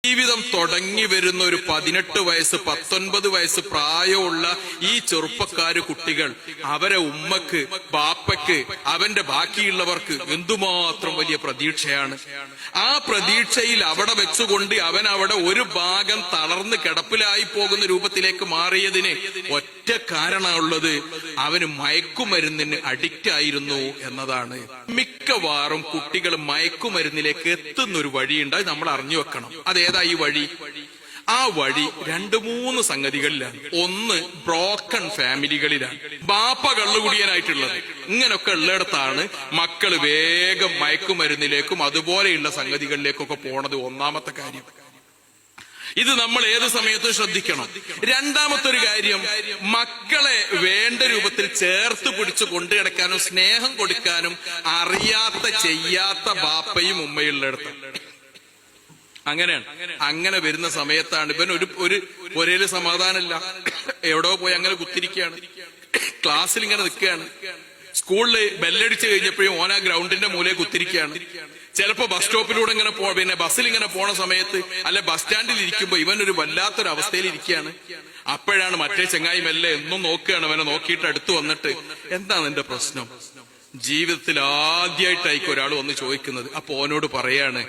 ജീവിതം തുടങ്ങി വരുന്ന ഒരു 18 വയസ്സ് 19 വയസ്സ് പ്രായമുള്ള ഈ ചെറുപ്പക്കാര് കുട്ടികൾ അവരെ ഉമ്മക്ക് ബാപ്പയ്ക്ക് അവന്റെ ബാക്കിയുള്ളവർക്ക് എന്തുമാത്രം വലിയ പ്രതീക്ഷയാണ്. ആ പ്രതീക്ഷയിൽ അവിടെ വെച്ചുകൊണ്ട് അവൻ അവിടെ ഒരു ഭാഗം തളർന്ന് കിടപ്പിലായി പോകുന്ന രൂപത്തിലേക്ക് മാറിയതിന് ഒറ്റ കാരണമുള്ളത് അവന് മയക്കുമരുന്നിന് അഡിക്റ്റ് ആയിരുന്നു എന്നതാണ്. മിക്കവാറും കുട്ടികൾ മയക്കുമരുന്നിലേക്ക് എത്തുന്നൊരു വഴിയുണ്ട്, അത് നമ്മൾ അറിഞ്ഞു വെക്കണം. അതേതാ ഈ വഴി? ആ വഴി 2-3 സംഗതികളിലാണ്. ഒന്ന്, ബ്രോക്കൺ ഫാമിലികളിലാണ്. ബാപ്പ കള്ളുകുടിയനായിട്ടുള്ളത്. ഇങ്ങനൊക്കെ ഉള്ളിടത്താണ് മക്കള് വേഗം മയക്കുമരുന്നിലേക്കും അതുപോലെയുള്ള സംഗതികളിലേക്കൊക്കെ പോണത്. ഒന്നാമത്തെ കാര്യം ഇത് നമ്മൾ ഏത് സമയത്തും ശ്രദ്ധിക്കണം. രണ്ടാമത്തെ ഒരു കാര്യം, മക്കളെ വേണ്ട രൂപത്തിൽ ചേർത്ത് പിടിച്ച് കൊണ്ടുകിടക്കാനും സ്നേഹം കൊടുക്കാനും അറിയാത്ത ചെയ്യാത്ത ബാപ്പയും ഉമ്മയുള്ളിടത്ത്. അങ്ങനെയാണ്. അങ്ങനെ വരുന്ന സമയത്താണ് ഇവൻ ഒരു ഒരേല് സമാധാനമില്ല, എവിടോ പോയി അങ്ങനെ കുത്തിരിക്കുകയാണ്, ക്ലാസ്സിൽ ഇങ്ങനെ നിൽക്കുകയാണ്. സ്കൂളില് ബെല്ലടിച്ച് കഴിഞ്ഞപ്പോഴും ഓൻ ആ ഗ്രൗണ്ടിന്റെ മൂലയെ കുത്തിരിക്കുകയാണ്. ചിലപ്പോ ബസ് സ്റ്റോപ്പിലൂടെ ഇങ്ങനെ പിന്നെ ബസ്സിൽ ഇങ്ങനെ പോണ സമയത്ത് അല്ലെ ബസ് സ്റ്റാൻഡിൽ ഇരിക്കുമ്പോ ഇവനൊരു വല്ലാത്തൊരു അവസ്ഥയിൽ ഇരിക്കുകയാണ്. അപ്പോഴാണ് മറ്റേ ചെങ്ങായി മെല്ലെ എന്നും നോക്കുകയാണ്. അവനെ നോക്കിയിട്ട് അടുത്ത് വന്നിട്ട്, എന്താണ് എന്റെ പ്രശ്നം? ജീവിതത്തിൽ ആദ്യമായിട്ടായിരിക്കും ഒരാൾ വന്ന് ചോദിക്കുന്നത്. അപ്പൊ ഓനോട് പറയാണ്,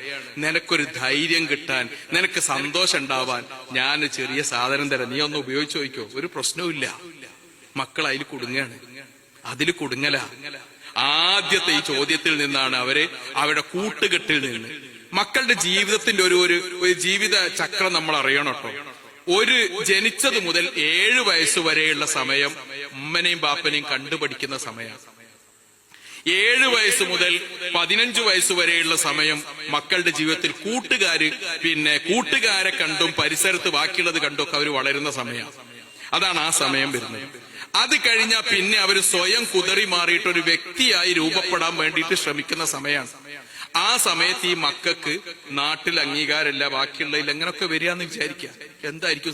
നിനക്കൊരു ധൈര്യം കിട്ടാൻ, നിനക്ക് സന്തോഷം ഉണ്ടാവാൻ ഞാൻ ചെറിയ സാധനം തരാം, നീ ഒന്ന് ഉപയോഗിച്ച് നോക്കിക്കോ, ഒരു പ്രശ്നവുമില്ല. മക്കൾ അതിൽ കുടുങ്ങാണ്, അതിൽ കുടുങ്ങല. ആദ്യത്തെ ഈ ചോദ്യത്തിൽ നിന്നാണ് അവരുടെ കൂട്ടുകെട്ടിൽ നിന്ന് മക്കളുടെ ജീവിതത്തിന്റെ ഒരു ജീവിത ചക്രം നമ്മൾ അറിയണം കേട്ടോ. ജനിച്ചത് മുതൽ 7 വയസ്സ് വരെയുള്ള സമയം ഉമ്മനെയും ബാപ്പനെയും കണ്ടുപഠിക്കുന്ന സമയമാണ്. 7 വയസ്സ് മുതൽ 15 വയസ്സ് വരെയുള്ള സമയം മക്കളുടെ ജീവിതത്തിൽ കൂട്ടുകാരെ കണ്ടും പരിസരത്ത് ബാക്കിയുള്ളത് കണ്ടും ഒക്കെ അവർ വളരുന്ന സമയമാണ്. അതാണ് ആ സമയം വരുന്നത്. അത് കഴിഞ്ഞാൽ പിന്നെ അവർ സ്വയം കുതറി മാറിയിട്ട് ഒരു വ്യക്തിയായി രൂപപ്പെടാൻ വേണ്ടിയിട്ട് ശ്രമിക്കുന്ന സമയമാണ്. ആ സമയത്ത് ഈ മക്കൾക്ക് നാട്ടിൽ അംഗീകാരമില്ല, ബാക്കിയുള്ളതിൽ എങ്ങനെയൊക്കെ വരികയെന്ന് വിചാരിക്കുക. എന്തായിരിക്കും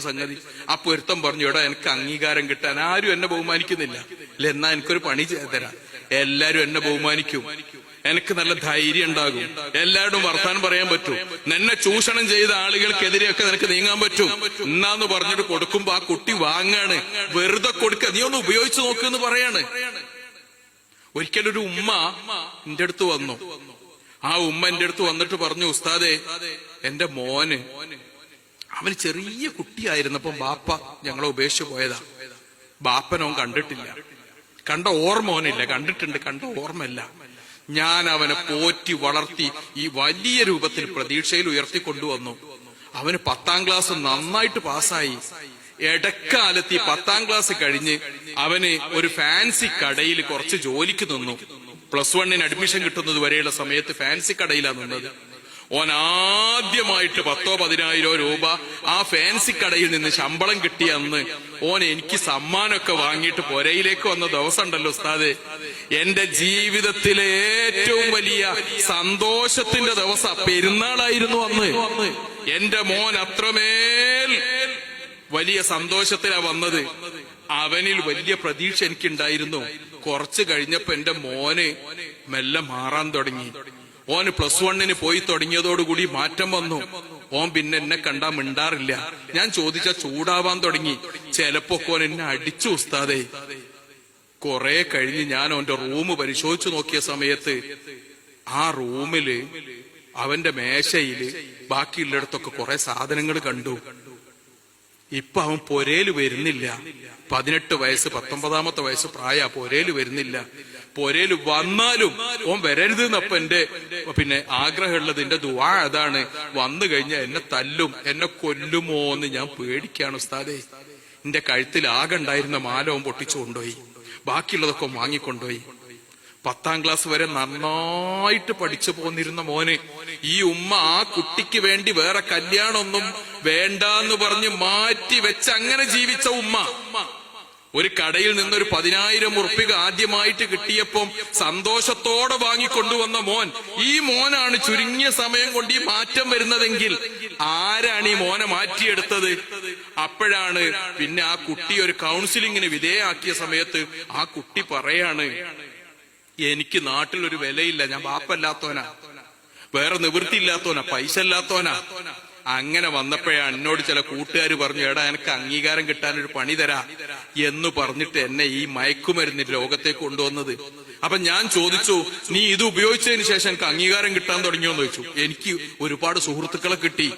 സംഗതി? ആ പൊരുത്തം പറഞ്ഞു, എടാ എനിക്ക് അംഗീകാരം കിട്ടാൻ ആരും എന്നെ ബഹുമാനിക്കുന്നില്ല, അല്ല എന്നാ എനിക്കൊരു പണി തരാം, എല്ലാരും എന്നെ ബഹുമാനിക്കും, എനിക്ക് നല്ല ധൈര്യം ഉണ്ടാകും, എല്ലാവരും വർത്താനം പറയാൻ പറ്റും, നിന്നെ ചൂഷണം ചെയ്ത ആളുകൾക്കെതിരെയൊക്കെ നിനക്ക് നീങ്ങാൻ പറ്റും എന്നാന്ന് പറഞ്ഞിട്ട് കൊടുക്കുമ്പോ ആ കുട്ടി വാങ്ങാണ്. വെറുതെ കൊടുക്ക, നീ ഒന്ന് ഉപയോഗിച്ചു നോക്കുന്ന് പറയാണ്. ഒരിക്കലൊരു ഉമ്മ എന്റെ അടുത്ത് വന്നു. ആ ഉമ്മ എന്റെ അടുത്ത് വന്നിട്ട് പറഞ്ഞു, ഉസ്താദേ, എന്റെ മോന് അവന് ചെറിയ കുട്ടിയായിരുന്നപ്പം ബാപ്പ ഞങ്ങളെ ഉപേക്ഷിച്ചു പോയതാ. ബാപ്പനവൻ കണ്ടിട്ടില്ല, കണ്ട ഓർമ്മ അവനില്ല, കണ്ടിട്ടുണ്ട് കണ്ട ഓർമ്മയില്ല. ഞാൻ അവനെ പോറ്റി വളർത്തി ഈ വലിയ രൂപത്തിൽ പ്രതീക്ഷയിൽ ഉയർത്തിക്കൊണ്ടുവന്നു. അവന് 10ാം ക്ലാസ് നന്നായിട്ട് പാസ്സായി. ഇടക്കാലത്ത് ഈ 10ാം ക്ലാസ് കഴിഞ്ഞ് അവന് ഒരു ഫാൻസി കടയിൽ കുറച്ച് ജോലിക്ക് നിന്നു. +1 അഡ്മിഷൻ കിട്ടുന്നത് വരെയുള്ള സമയത്ത് ഫാൻസി കടയിലാണ് നിന്നത്. ഓൻ ആദ്യമായിട്ട് 10,000-10,000 രൂപ ആ ഫാൻസി കടയിൽ നിന്ന് ശമ്പളം കിട്ടിയ അന്ന് ഓൻ എനിക്ക് സമ്മാനമൊക്കെ വാങ്ങിയിട്ട് പുരയിലേക്ക് വന്ന ദിവസം ഉണ്ടല്ലോ ഉസ്താദേ, എന്റെ ജീവിതത്തിലെ ഏറ്റവും വലിയ സന്തോഷത്തിന്റെ ദിവസം പെരുന്നാളായിരുന്നു അന്ന്. എന്റെ മോൻ അത്രമേൽ വലിയ സന്തോഷത്തിലാ വന്നത്. അവനിൽ വലിയ പ്രതീക്ഷ എനിക്കുണ്ടായിരുന്നു. കുറച്ച് കഴിഞ്ഞപ്പോ എന്റെ മോന് മെല്ലെ മാറാൻ തുടങ്ങി. ഓന് +1 പോയി തുടങ്ങിയതോടുകൂടി മാറ്റം വന്നു. ഓൻ പിന്നെ എന്നെ കണ്ടാ മിണ്ടാറില്ല. ഞാൻ ചോദിച്ചാ ചൂടാവാൻ തുടങ്ങി. ചിലപ്പോ ഓൻ എന്നെ അടിച്ചു ഉസ്താദേ. കുറെ കഴിഞ്ഞ് ഞാൻ അവന്റെ റൂം പരിശോധിച്ചു നോക്കിയ സമയത്ത് ആ റൂമില് അവന്റെ മേശയില് ബാക്കിയുള്ളിടത്തൊക്കെ കുറെ സാധനങ്ങൾ കണ്ടു. ഇപ്പൊ അവൻ പൊരേല് വരുന്നില്ല. 18 വയസ്സ് 19ാമത്തെ വയസ്സ് പ്രായ, പൊരേല് വരുന്നില്ല. പൊരേല് വന്നാലും ഓൻ വരരുത് എന്നപ്പൊ എന്റെ ആഗ്രഹമുള്ളത്, എന്റെ ദുആ അതാണ്. വന്നു കഴിഞ്ഞാൽ എന്നെ തല്ലും, എന്നെ കൊല്ലുമോ എന്ന് ഞാൻ പേടിക്കാണ് ഉസ്താദേ. എന്റെ കഴുത്തിൽ ആകെ ഉണ്ടായിരുന്ന മാല ഓൻ പൊട്ടിച്ചു കൊണ്ടുപോയി, ബാക്കിയുള്ളതൊക്കെ വാങ്ങിക്കൊണ്ടുപോയി. 10ാം ക്ലാസ് വരെ നന്നായിട്ട് പഠിച്ചു പോന്നിരുന്ന മോന് ഈ ഉമ്മ ആ കുട്ടിക്ക് വേണ്ടി വേറെ കല്യാണമൊന്നും വേണ്ടാന്ന് പറഞ്ഞ് മാറ്റി വെച്ച് അങ്ങനെ ജീവിച്ച ഉമ്മ ഒരു കടയിൽ നിന്നൊരു 10,000 ഉറുപ്പിക ആദ്യമായിട്ട് കിട്ടിയപ്പം സന്തോഷത്തോടെ വാങ്ങിക്കൊണ്ടുവന്ന മോൻ, ഈ മോനാണ് ചുരുങ്ങിയ സമയം കൊണ്ട് ഈ മാറ്റം വരുന്നതെങ്കിൽ ആരാണ് ഈ മോനെ മാറ്റിയെടുത്തത്? അപ്പോഴാണ് പിന്നെ ആ കുട്ടി ഒരു കൗൺസിലിങ്ങിന് വിധേയാക്കിയ സമയത്ത് ആ കുട്ടി പറയാണ്, എനിക്ക് നാട്ടിലൊരു വിലയില്ല, ഞാൻ ബാപ്പല്ലാത്തവനാ, വേറെ നിവൃത്തിയില്ലാത്തോനാ, പൈസ ഇല്ലാത്തോനാ. അങ്ങനെ വന്നപ്പോഴാണ് എന്നോട് ചില കൂട്ടുകാർ പറഞ്ഞു, എടാ എനിക്ക് അംഗീകാരം കിട്ടാനൊരു പണി തരാ എന്ന് പറഞ്ഞിട്ട് എന്നെ ഈ മയക്കുമരുന്നിന്റെ ലോകത്തേക്ക് കൊണ്ടുവന്നത്. അപ്പൊ ഞാൻ ചോദിച്ചു, നീ ഇത് ഉപയോഗിച്ചതിന് ശേഷം എനിക്ക് അംഗീകാരം കിട്ടാൻ തുടങ്ങിയോന്ന് ചോദിച്ചു. എനിക്ക് ഒരുപാട് സുഹൃത്തുക്കളെ കിട്ടി.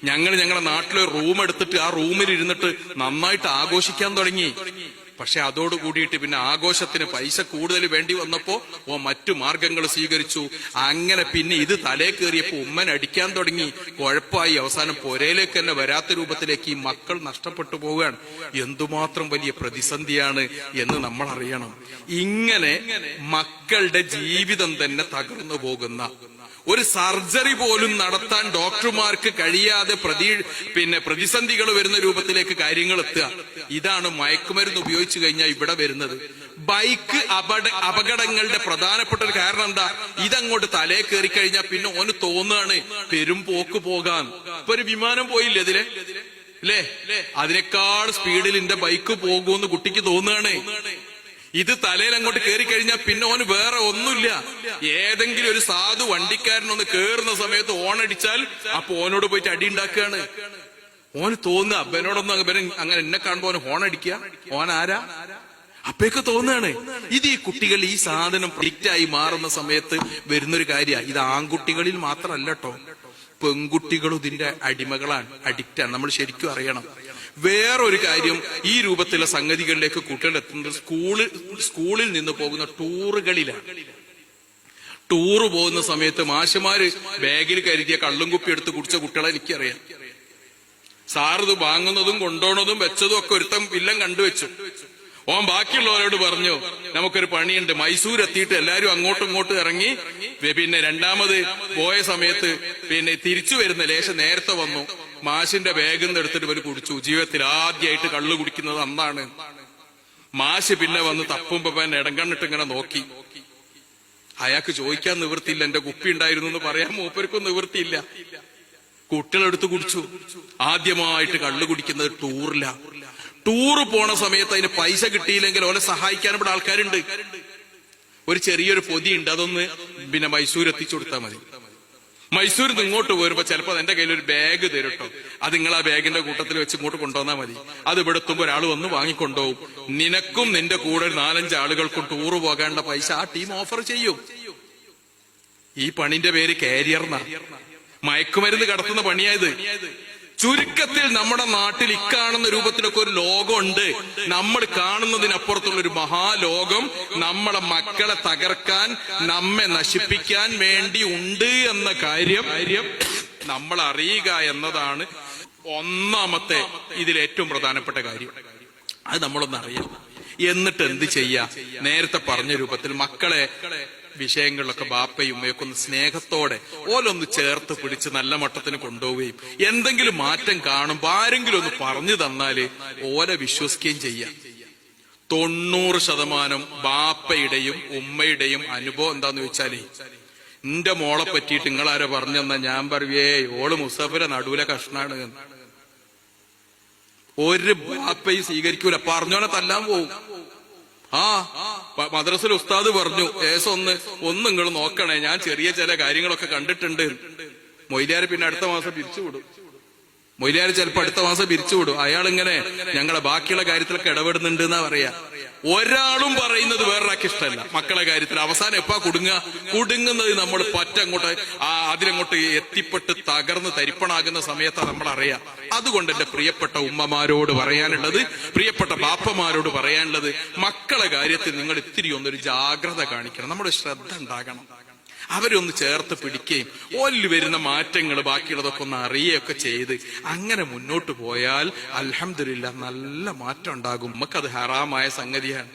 ഞങ്ങളുടെ നാട്ടിലെ റൂം എടുത്തിട്ട് ആ റൂമിൽ ഇരുന്നിട്ട് നന്നായിട്ട് ആഘോഷിക്കാൻ തുടങ്ങി. പക്ഷെ അതോട് കൂടിയിട്ട് പിന്നെ ആഘോഷത്തിന് പൈസ കൂടുതൽ വേണ്ടി വന്നപ്പോ മറ്റു മാർഗങ്ങൾ സ്വീകരിച്ചു. അങ്ങനെ പിന്നെ ഇത് തലേ കയറിയപ്പോ ഉമ്മൻ അടിക്കാൻ തുടങ്ങി. കുഴപ്പമായി. അവസാനം പൊരയിലേക്ക് തന്നെ വരാത്ത രൂപത്തിലേക്ക് ഈ മക്കൾ നഷ്ടപ്പെട്ടു പോവുകയാണ്. എന്തുമാത്രം വലിയ പ്രതിസന്ധിയാണ് എന്ന് നമ്മൾ അറിയണം. ഇങ്ങനെ മക്കളുടെ ജീവിതം തന്നെ തകർന്നു പോകുന്ന, ഒരു സർജറി പോലും നടത്താൻ ഡോക്ടർമാർക്ക് കഴിയാതെ പ്രതിസന്ധികൾ വരുന്ന രൂപത്തിലേക്ക് കാര്യങ്ങൾ എത്തുക. ഇതാണ് മയക്കുമരുന്ന് ഉപയോഗിച്ചു കഴിഞ്ഞാൽ ഇവിടെ വരുന്നത്. ബൈക്ക് അപകടങ്ങളുടെ പ്രധാനപ്പെട്ട ഒരു കാരണം എന്താ? ഇതങ്ങോട്ട് തലേ കയറി കഴിഞ്ഞാൽ പിന്നെ ഓന് തോന്നുകയാണ് പെരും പോക്ക് പോകാൻ. ഇപ്പൊ ഒരു വിമാനം പോയില്ലേ ഇതിലെ, അല്ലേ? അതിനേക്കാൾ സ്പീഡിൽ എന്റെ ബൈക്ക് പോകുമെന്ന് കുട്ടിക്ക് തോന്നുകയാണ്. ഇത് തലയിൽ അങ്ങോട്ട് കയറി കഴിഞ്ഞാൽ പിന്നെ ഓന് വേറെ ഒന്നുമില്ല. ഏതെങ്കിലും ഒരു സാധു വണ്ടിക്കാരനൊന്ന് കേറുന്ന സമയത്ത് ഓണടിച്ചാൽ അപ്പൊ ഓനോട് പോയിട്ട് അടി ഉണ്ടാക്കുകയാണ്. ഓന് തോന്നുക അപ്പനോടൊന്നും അങ്ങനെ എന്നെ കാണുമ്പോ ഓന് ഹോണടിക്കുക, ഓൻ ആരാ അപ്പയൊക്കെ തോന്നുകയാണ്. ഇത് ഈ കുട്ടികൾ ഈ സാധനം പ്രിക്റ്റായി മാറുന്ന സമയത്ത് വരുന്നൊരു കാര്യമാണ്. ഇത് ആൺകുട്ടികളിൽ മാത്രമല്ല കേട്ടോ, പെൺകുട്ടികളും ഇതിന്റെ അടിമകളാണ്, അഡിക്റ്റാണ്. നമ്മൾ ശരിക്കും അറിയണം. വേറൊരു കാര്യം, ഈ രൂപത്തിലുള്ള സംഗതികളിലേക്ക് കുട്ടികൾ എത്തുന്നത് സ്കൂളിൽ നിന്ന് പോകുന്ന ടൂറുകളിലാണ്. ടൂറ് പോകുന്ന സമയത്ത് മാഷുമാര് ബാഗിൽ കരുതിയ കള്ളും കുപ്പി എടുത്ത് കുടിച്ച കുട്ടികളെ എനിക്കറിയാം. സാറിത് വാങ്ങുന്നതും കൊണ്ടുപോകുന്നതും വെച്ചതും ഒക്കെ ഒരുത്തം വില്ലൻ കണ്ടുവെച്ചു. ഓൻ ബാക്കിയുള്ളവരോട് പറഞ്ഞു, നമുക്കൊരു പണിയുണ്ട്. മൈസൂർ എത്തിയിട്ട് എല്ലാരും അങ്ങോട്ടും ഇങ്ങോട്ടും ഇറങ്ങി. പിന്നെ രണ്ടാമത് പോയ സമയത്ത് പിന്നെ തിരിച്ചു വരുന്ന ലേശം നേരത്തെ വന്നു. മാഷിന്റെ ബാഗിൽ നിന്ന് എടുത്തിട്ട് ഇവര് കുടിച്ചു. ജീവിതത്തിൽ ആദ്യമായിട്ട് കള്ളു കുടിക്കുന്നത് അന്നാണ്. മാഷ് പിന്നെ വന്ന് തപ്പുമ്പോ ഇടങ്കണ്ണിട്ട് ഇങ്ങനെ നോക്കി. അയാൾക്ക് ചോദിക്കാൻ നിവൃത്തിയില്ല, എന്റെ കുപ്പി ഉണ്ടായിരുന്നു എന്ന് പറയാൻ മൂപ്പർക്കും നിവൃത്തിയില്ല. കുട്ടികളെടുത്ത് കുടിച്ചു. ആദ്യമായിട്ട് കള്ളു കുടിക്കുന്നത് ടൂറില. ടൂറ് പോണ സമയത്ത് അതിന് പൈസ കിട്ടിയില്ലെങ്കിൽ ഓലെ സഹായിക്കാൻ ഇവിടെ ആൾക്കാരുണ്ട്. ഒരു ചെറിയൊരു പൊതിയുണ്ട്, അതൊന്ന് പിന്നെ മൈസൂർ എത്തിച്ചു കൊടുത്താൽ മതി. മൈസൂരിൽ നിന്ന് ഇങ്ങോട്ട് പോരുമ്പോ ചിലപ്പോ എന്റെ കയ്യിൽ ഒരു ബാഗ് തരുട്ടോ, അത് നിങ്ങൾ ആ ബാഗിന്റെ കൂട്ടത്തിൽ വെച്ച് ഇങ്ങോട്ട് കൊണ്ടുവന്നാൽ മതി. അത് ഇവിടെ എത്തുമ്പോ ഒരാൾ വന്ന് വാങ്ങിക്കൊണ്ടുപോകും. നിനക്കും നിന്റെ കൂടെ 4-5 ആളുകൾക്കും ടൂറ് പോകാനുള്ള പൈസ ആ ടീം ഓഫർ ചെയ്യും. ഈ പണിന്റെ പേര് കാരിയർന്നാ, മയക്കുമരുന്ന് കടത്തുന്ന പണിയായത്. ചുരുക്കത്തിൽ നമ്മുടെ നാട്ടിൽ ഇക്കാണുന്ന രൂപത്തിലൊക്കെ ഒരു ലോകമുണ്ട്. നമ്മൾ കാണുന്നതിനപ്പുറത്തുള്ള ഒരു മഹാലോകം നമ്മളെ മക്കളെ തകർക്കാൻ, നമ്മെ നശിപ്പിക്കാൻ വേണ്ടി ഉണ്ട് എന്ന കാര്യം നമ്മൾ അറിയുക എന്നതാണ് ഒന്നാമത്തെ ഇതിലേറ്റവും പ്രധാനപ്പെട്ട കാര്യം. അത് നമ്മളൊന്ന് അറിയാം. എന്നിട്ട് എന്ത് ചെയ്യാ? നേരത്തെ പറഞ്ഞ രൂപത്തിൽ മക്കളെ വിഷയങ്ങളിലൊക്കെ ബാപ്പയും ഉമ്മയൊക്കെ ഒന്ന് സ്നേഹത്തോടെ ഓലൊന്ന് ചേർത്ത് പിടിച്ച് നല്ല മട്ടത്തിന് കൊണ്ടുപോവുകയും എന്തെങ്കിലും മാറ്റം കാണുമ്പോ ആരെങ്കിലും ഒന്ന് പറഞ്ഞു തന്നാല് ഓലെ വിശ്വസിക്കുകയും ചെയ്യാം. 90% ബാപ്പയുടെയും ഉമ്മയുടെയും അനുഭവം എന്താന്ന് ചോദിച്ചാലേ, എന്റെ മോളെ പറ്റിയിട്ട് നിങ്ങളാരോ പറഞ്ഞെന്നാ ഞാൻ പറയുവേ ഓള് മുസഫിലെ നടുവിലെ കഷ്ണാണ്. ഒരു ബാപ്പയും സ്വീകരിക്കൂല, പറഞ്ഞോനെ തല്ലാൻ പോവും. മദ്രസയിൽ ഉസ്താദ് പറഞ്ഞു, ഒന്ന് നിങ്ങൾ നോക്കണേ, ഞാൻ ചെറിയ ചില കാര്യങ്ങളൊക്കെ കണ്ടിട്ടുണ്ട്. മൊയ്ലാര് പിന്നെ അടുത്ത മാസം പിരിച്ചുവിടും. മൊയ്ലാര് ചിലപ്പോ അടുത്ത മാസം പിരിച്ചുവിടും. അയാളിങ്ങനെ ഞങ്ങളെ ബാക്കിയുള്ള കാര്യത്തിലൊക്കെ ഇടപെടുന്നുണ്ട് എന്നാ പറയാ. ഒരാളും പറയുന്നത് വേറൊരാൾക്ക് ഇഷ്ടമല്ല മക്കളെ കാര്യത്തിൽ. അവസാനം എപ്പാ കുടുങ്ങുന്നത് നമ്മൾ പറ്റങ്ങോട്ട് അതിലങ്ങോട്ട് എത്തിപ്പെട്ട് തകർന്ന് തരിപ്പണാകുന്ന സമയത്താണ് നമ്മൾ അറിയാം. അതുകൊണ്ട് എന്റെ പ്രിയപ്പെട്ട ഉമ്മമാരോട് പറയാനുള്ളത്, പ്രിയപ്പെട്ട ബാപ്പമാരോട് പറയാനുള്ളത്, മക്കളെ കാര്യത്തിൽ നിങ്ങൾ ഇത്തിരി ഒന്നൊരു ജാഗ്രത കാണിക്കണം. നമ്മുടെ ശ്രദ്ധ ഉണ്ടാകണം. അവരൊന്ന് ചേർത്ത് പിടിക്കുകയും ഓലിൽ വരുന്ന മാറ്റങ്ങൾ ബാക്കിയുള്ളതൊക്കെ ഒന്ന് അറിയുകയൊക്കെ ചെയ്ത് അങ്ങനെ മുന്നോട്ട് പോയാൽ അൽഹംദുലില്ലാഹ് നല്ല മാറ്റം ഉണ്ടാകും. നമുക്കത് ഹറാമായ സംഗതിയാണ്.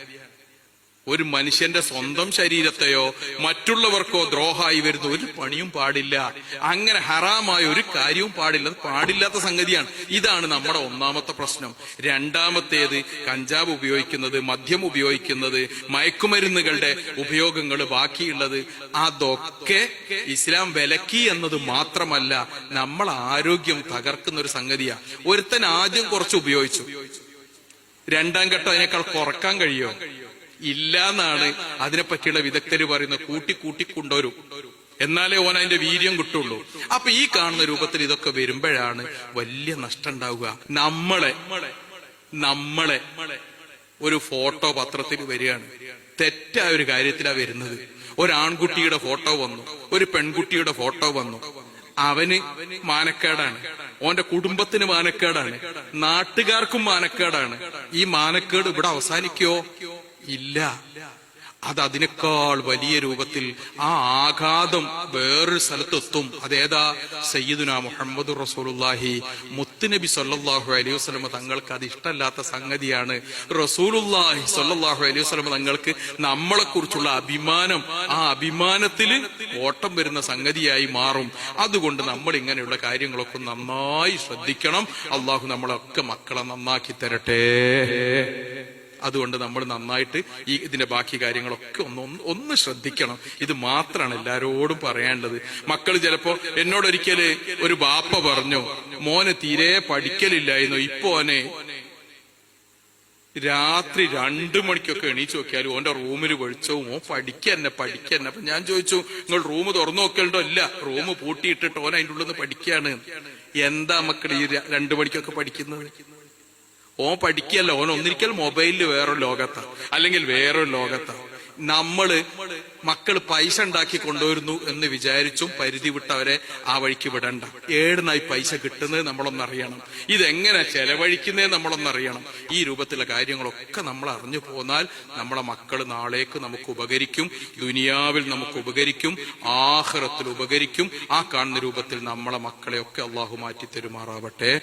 ഒരു മനുഷ്യന്റെ സ്വന്തം ശരീരത്തെയോ മറ്റുള്ളവർക്കോ ദ്രോഹമായി വരുന്ന ഒരു പണിയും പാടില്ല. അങ്ങനെ ഹറാമായ ഒരു കാര്യവും പാടില്ല. പാടില്ലാത്ത സംഗതിയാണ്. ഇതാണ് നമ്മുടെ ഒന്നാമത്തെ പ്രശ്നം. രണ്ടാമത്തേത് കഞ്ചാവ് ഉപയോഗിക്കുന്നത്, മദ്യം ഉപയോഗിക്കുന്നത്, മയക്കുമരുന്നുകളുടെ ഉപയോഗങ്ങൾ ബാക്കിയുള്ളത്, അതൊക്കെ ഇസ്ലാം വിലക്കി എന്നത് മാത്രമല്ല നമ്മൾ ആരോഗ്യം തകർക്കുന്ന ഒരു സംഗതിയാണ്. ഒരുത്തൻ ആദ്യം കുറച്ച് ഉപയോഗിച്ചു, രണ്ടാം ഘട്ടം അതിനേക്കാൾ കുറക്കാൻ കഴിയുമോ? ഇല്ല എന്നാണ് അതിനെപ്പറ്റിയുള്ള വിദഗ്ധര് പറയുന്നത്. കൂട്ടി കൊണ്ടുവരും. എന്നാലേ ഓൻ അതിന്റെ വീര്യം കിട്ടുള്ളൂ. അപ്പൊ ഈ കാണുന്ന രൂപത്തിൽ ഇതൊക്കെ വരുമ്പോഴാണ് വലിയ നഷ്ടം ഉണ്ടാവുക. നമ്മളെ ഒരു ഫോട്ടോ പത്രത്തിൽ വരികയാണ്, തെറ്റായ ഒരു കാര്യത്തിലാ വരുന്നത്. ഒരാൺകുട്ടിയുടെ ഫോട്ടോ വന്നു, ഒരു പെൺകുട്ടിയുടെ ഫോട്ടോ വന്നു. അവന് മാനക്കേടാണ്, ഓന്റെ കുടുംബത്തിന് മാനക്കേടാണ്, നാട്ടുകാർക്കും മാനക്കേടാണ്. ഈ മാനക്കേട് ഇവിടെ അവസാനിക്കോ? ഇല്ല. അത് അതിനേക്കാൾ വലിയ രൂപത്തിൽ ആ ആഘാതം വേറൊരു സ്ഥലത്തെത്തും. അതേതാ? സയ്യിദുനാ മുഹമ്മദ് റസൂലുള്ളാഹി മുത്തുനബി സ്വല്ലല്ലാഹു അലൈഹി വസല്ലം തങ്ങൾക്ക് അത് ഇഷ്ടമല്ലാത്ത സംഗതിയാണ്. റസൂലുള്ളാഹി സ്വല്ലല്ലാഹു അലൈഹി വസല്ലം തങ്ങൾക്ക് നമ്മളെ കുറിച്ചുള്ള അഭിമാനം, ആ അഭിമാനത്തിൽ ഓട്ടം വരുന്ന സംഗതിയായി മാറും. അതുകൊണ്ട് നമ്മൾ ഇങ്ങനെയുള്ള കാര്യങ്ങളൊക്കെ നന്നായി ശ്രദ്ധിക്കണം. അള്ളാഹു നമ്മളൊക്കെ മക്കളെ നന്നാക്കി തരട്ടെ. അതുകൊണ്ട് നമ്മൾ നന്നായിട്ട് ഇതിന്റെ ബാക്കി കാര്യങ്ങളൊക്കെ ഒന്ന് ശ്രദ്ധിക്കണം. ഇത് മാത്രമാണ് എല്ലാരോടും പറയാനുള്ളത്. മക്കൾ ചിലപ്പോ എന്നോടൊരിക്കല് ഒരു ബാപ്പ പറഞ്ഞു, മോന് തീരെ പഠിക്കലില്ലായിരുന്നു, ഇപ്പൊ ഓനെ രാത്രി 2 മണിക്കൊക്കെ എണീച്ചു നോക്കിയാലും ഓന്റെ റൂമിൽ വെളിച്ചവും, ഓൻ പഠിക്കന്നെ. അപ്പൊ ഞാൻ ചോദിച്ചു, നിങ്ങൾ റൂം തുറന്നു നോക്കലുണ്ടോ? ഇല്ല, റൂം പൂട്ടിയിട്ടിട്ട് ഓൻ അതിൻ്റെ ഉള്ളിൽ നിന്ന് പഠിക്കുകയാണ്. എന്താ മക്കൾ ഈ 2 മണിക്കൊക്കെ പഠിക്കുന്നത്? ഓൻ പഠിക്കല്ല, ഓൻ ഒന്നിരിക്കൽ മൊബൈലിൽ വേറൊരു ലോകത്താ, അല്ലെങ്കിൽ വേറൊരു ലോകത്താ. മക്കള് പൈസ ഉണ്ടാക്കി കൊണ്ടുവരുന്നു എന്ന് വിചാരിച്ചും പരിധി വിട്ടവരെ ആ വഴിക്ക് വിടണ്ട. ഏടുന്നായി പൈസ കിട്ടുന്നത് നമ്മളൊന്നറിയണം, ഇതെങ്ങനെ ചെലവഴിക്കുന്നേ നമ്മളൊന്നറിയണം. ഈ രൂപത്തിലുള്ള കാര്യങ്ങളൊക്കെ നമ്മൾ അറിഞ്ഞു പോന്നാൽ നമ്മളെ മക്കള് നാളേക്ക് നമുക്ക് ഉപകരിക്കും, ദുനിയാവിൽ നമുക്ക് ഉപകരിക്കും, ആഖിറത്തിൽ ഉപകരിക്കും. ആ കാണുന്ന രൂപത്തിൽ നമ്മളെ മക്കളെയൊക്കെ അള്ളാഹു മാറ്റി തരുമാറാവട്ടെ.